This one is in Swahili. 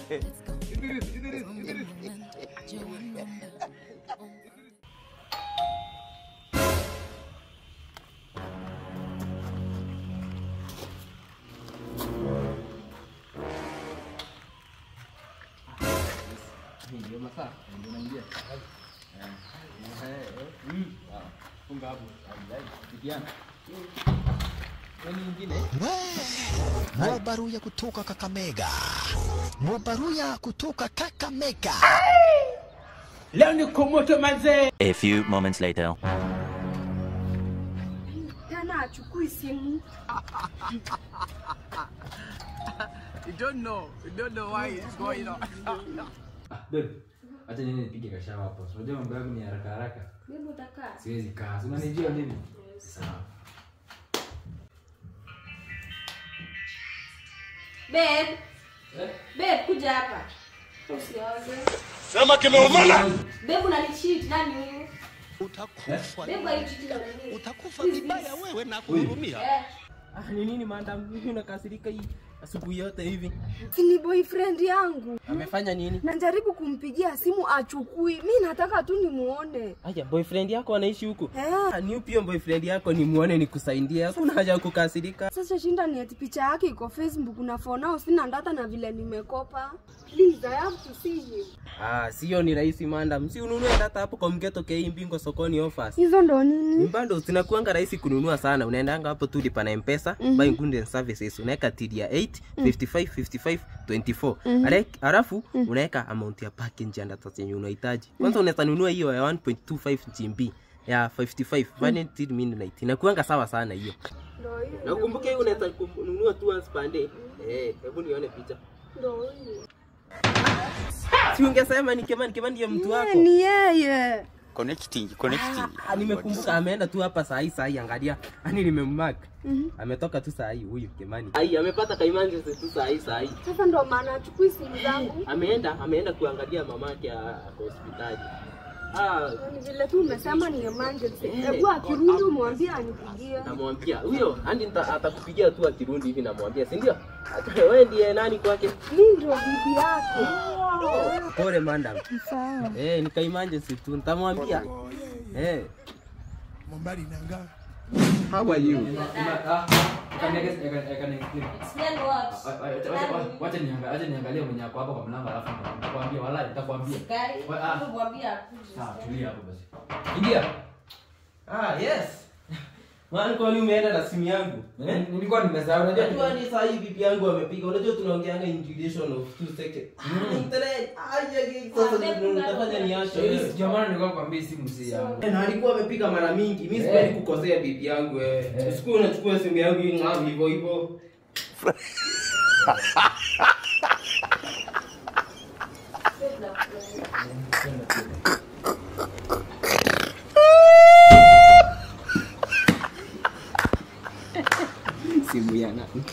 Ndio masaa ndio naingia. Funga hapo. Kijana. Nani nyingine? Mwabaruya kutoka Kakamega. Mwabaruya kutoka Kakamega. Leo ni kumoto manze. A few moments later. Tana achukui simu. You don't know why it's going on. Babe, acha nini nipige kashawa hapo. Unajua mambo yangu ni haraka haraka. Mimi utakaa. Siwezi kaa. Unanijua mimi? Sawa. Babe. Babe kuja hapa. Usianze. Sema kimeumana. Babe unanicheat nani huyu? Utakufa. Babe alicheat na nini? Utakufa vibaya wewe na kuhurumia. Ni nini madam? Mimi nakasirika hii asubuhi yote hivi. Ni boyfriend yangu. Amefanya nini? Najaribu kumpigia simu achukui. Mimi nataka tu nimuone. Aya, boyfriend yako anaishi huko? Eh. Ni upi boyfriend yako nimuone nikusaidie? Hakuna haja ya kukasirika. Sasa shinda ni ati picha yake iko Facebook na for now sina data na vile nimekopa. Please, I have to see him. Sio ni rahisi madam. Si ununue data hapo kwa Mgeto KE Mbingo sokoni offers. Hizo ndo nini? Mbando zinakuanga rahisi kununua sana. Unaendanga hapo tu lipa na M-Pesa, buy goods and services. Unaweka TDR 8 55 55 24. Alafu unaweka amount ya package ya data zenye unahitaji. Kwanza unaweza nunua hiyo ya 1.25 GB ya 55 100 minutes. Inakuanga sawa sana hiyo. Ndio hiyo. Na ukumbuke hiyo unaweza kununua tu once per day. Hebu nione picha. Ndio hiyo. Si ungesema ni Kemani ya mtu wako? Ni yeye. Connecting. Nimekumbuka ameenda tu hapa saa hii angalia. Ani nimemmark. Ametoka tu saa hii huyu Kemani. Amepata Kaimanzi tu saa hii. Sasa ndo maana achukui simu zangu. Ameenda kuangalia mamake kwa hospitali. Ni vile tu umesema ni emergency. Hebu akirudi umwambie anipigie. Namwambia huyo andi atakupigia tu akirudi hivi namwambia, si ndio? Wewe ndiye nani kwake? Mimi ndio bibi yake. Pole madam. Sawa. Ni Kaimanzi tu nitamwambia. Mombari nanga. How are you? Explain what? Wacha niangalie mwenye hapo kwa mlango alafu nitakwambia wala nitakwambia. Kumwambia. Sawa, tulia hapo basi. Ingia. Yes. Maana kwa nini umeenda na simu yangu? Nilikuwa nimesahau. Unajua ni saa hii bibi yangu amepiga. Unajua tunaongeanga in duration of 2 seconds. Internet. Sasa tunataka niache. Jamani nilikuwa kwambia simu si yangu. Na alikuwa amepiga mara mingi. Mimi sipendi kukosea bibi yangu Siku unachukua simu yangu hivyo. Simu ya nani?